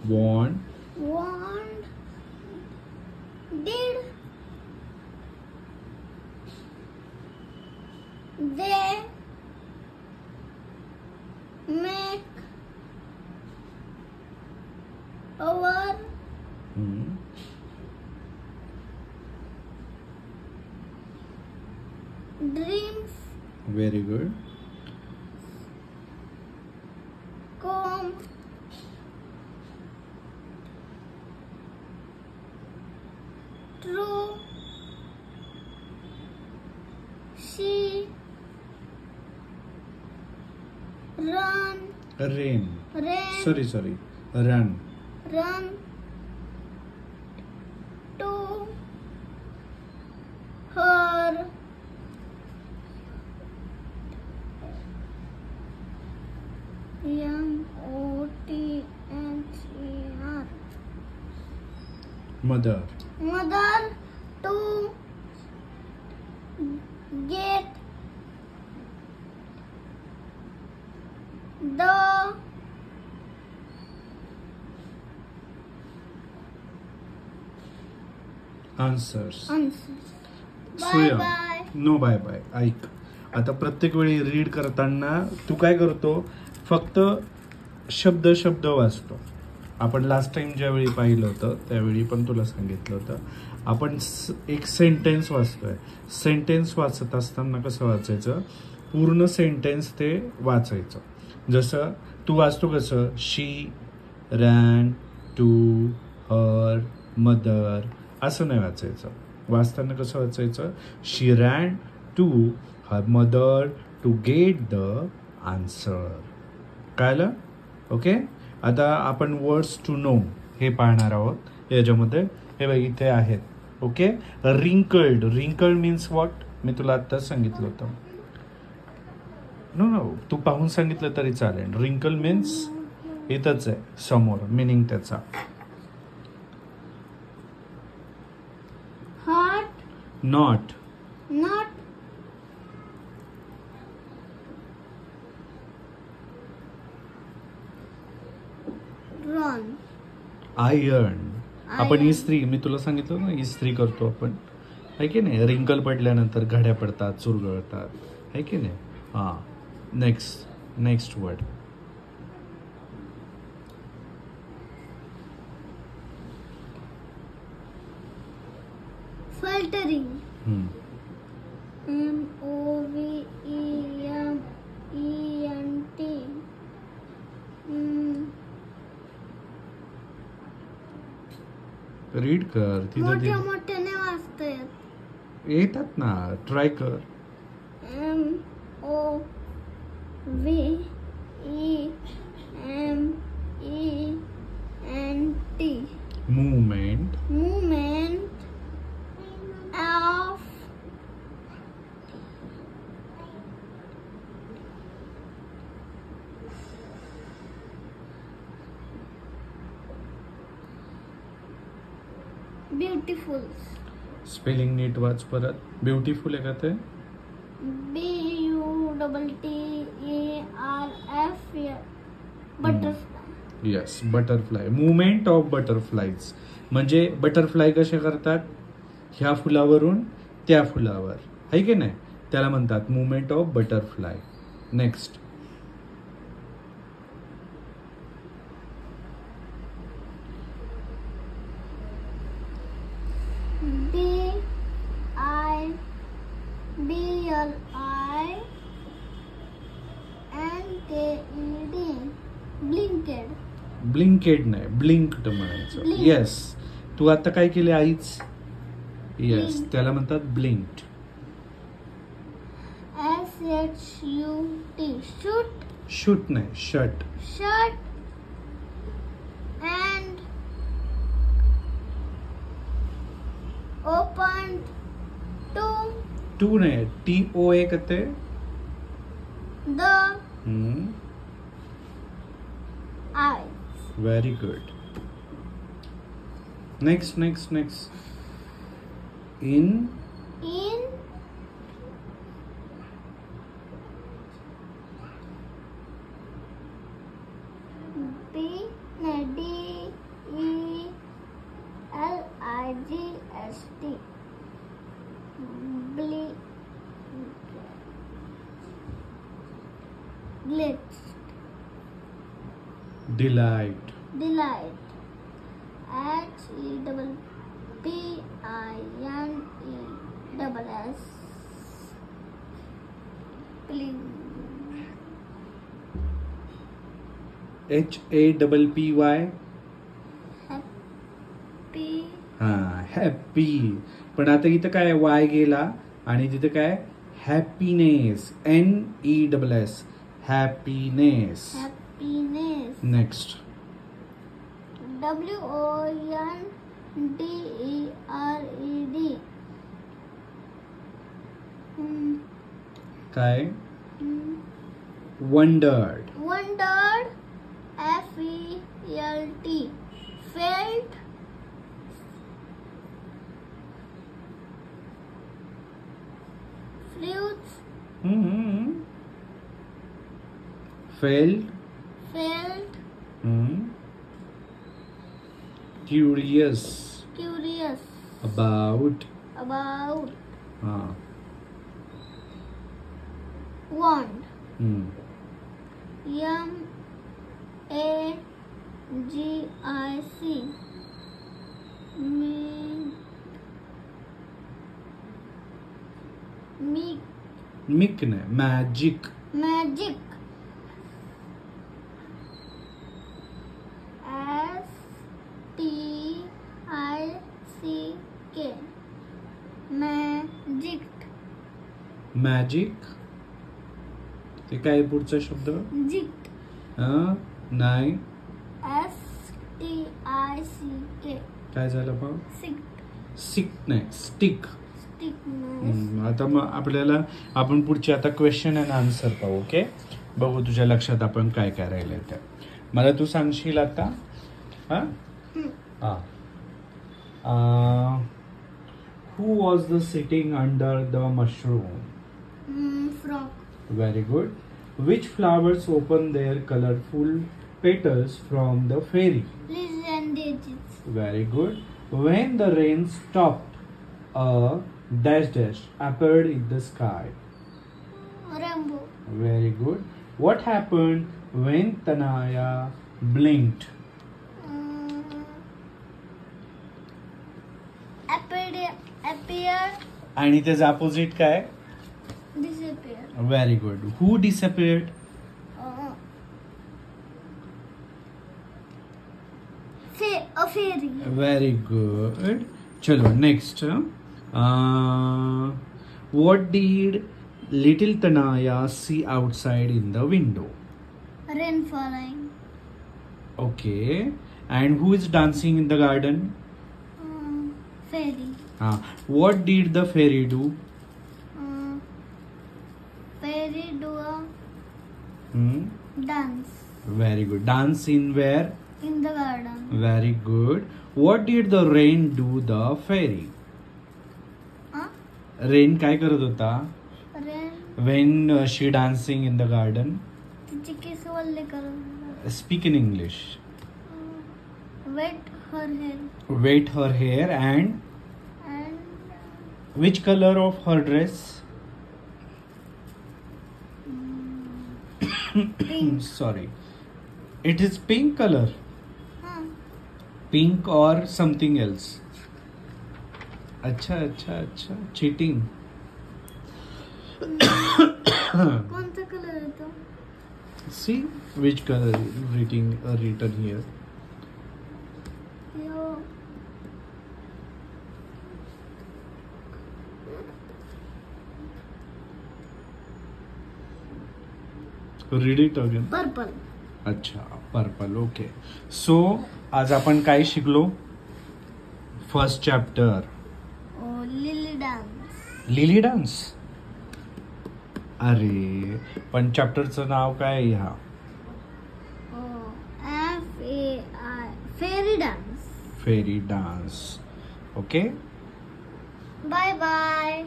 Want. Did. They. Make. Our. Dreams. Very good. Come. True. She. Run. Rain. Rain. Sorry. Run. Run. To. Her. MOTHER. Mother. Mother. To. Get. The. Answers. Answers. Bye Bye. No bye bye. ऐक, आता प्रत्येक वेळी read करताना तू काय करतो, फक्त शब्द वाचतो. आपण लास्ट टाइम ज्यावेळी पाहिलं होतं त्यावेळी पण तुला सांगितलं होतं, आपण एक सेंटेन्स वाचतोय. सेंटेन्स वाचत असताना कसं वाचायचं, पूर्ण सेंटेन्स ते वाचायचं. जसं तू वाचतो कसं, she ran to her mother, असं नाही वाचायचं. वाचताना कसं वाचायचं, she ran to her mother to get the answer. कळलं? ओके. आता आपण वर्ड्स टू नो हे पाहणार आहोत याच्यामध्ये. हे बघ इथे आहेत. Okay. Wrinkled. Wrinkled means what, मी तुला आत्ताच सांगितलं होतं. नो तू पाहून सांगितलं तरी चालेल. रिंकल मीन्स इथंच आहे समोर मिनिंग त्याचा. Heart. Not. Not. Run. Iron. आपण इस्त्री, मी तुला सांगितलं ना इस्त्री करतो आपण, आहे की नाही. रिंकल पडल्यानंतर घड्या पडतात, चुरगळतात, आहे की नाही. हा. Next word. Faltering. MOVEMENT. Read कर. तिथं मोठ्याने वाचता येतात ना, ट्राय कर. MOVEMENT. Movement. Of. Beautiful. Spelling नीट वाच परत. ब्युटिफुल आहे का ते? BUTTERFLY. Butterfly. Yes, butterfly. Movement of butterflies. म्हणजे बटरफ्लाय कसे करतात, ह्या फुलावरून त्या फुलावर, आहे की नाही, त्याला म्हणतात movement of butterfly. Next. Blinked. ब्लिंकेड नाही, ब्लिंक्ड म्हणायचं. येस, तू आता काय केले आईच. येस, त्याला म्हणतात ब्लिंक्ड. SHUT. शूट नाही, shut. Shut. And opened. To नाही, TOA कहते. The eyes. Very good. Next. In. Delight. Delight. Delight. HEPPINESS. Please. HAPPY. Happy. हा हॅपी. पण आता इथं काय वाय गेला आणि तिथं काय happiness NESS happiness. Happiness. Next WONDERED. काय wondered. Wondered. FELT. Felt. Fruits. Felt. Felt. Curious Curious. about. About. हा. Want. MAGIC. मिक नाही magic. Magic. STICK. Magic. Magic. ते काय पुढचा शब्द Jict. नाही STICK. काय झालं पाव Sick. सिक नाही स्टिक. Stickness. आता मग आपल्याला आपण पुढचे आता क्वेश्चन अँड आन्सर पाहू. ओके बघू तुझ्या लक्षात आपण काय काय राहिलंय ते मला तू सांगशील आता. Who was the sitting under the mushroom. Frog. Very good. Which flowers open their colorful petals from the fairy? Lilies and daisies. Very good. When the rain stopped, a dash dash appeared in the sky. Rainbow. Very good. What happened when Tanaya blinked? Appeared. आणि त्याचं opposite काय? Disappeared. Very good. Who disappeared? A fairy. Very good. Chalo, next. What did little Tanaya see outside in the window? Rain falling. Okay. And who is dancing in the garden? Fairy. What did the fairy do? Fairy do a dance. Very good. Dance in where? In the garden. Very good. What did the rain do the fairy? Rain काय करत होता? Rain. When she dancing in the garden? तिचे case वल्ले करत. Speak in English. Wet her hair. Wet her hair and which color of her dress? Pink. Sorry. It is pink color. Pink or something else. अच्छा. Cheating. कोणता colour येतो? See which color is written here. Read it again. Purple. अच्छा purple. Okay so आज आपण काय शिकलो? First chapter lily dance. Lily dance. अरे पण चॅप्टरचं नाव काय आहे? ह्या fairy dance. Fairy dance. Okay bye bye.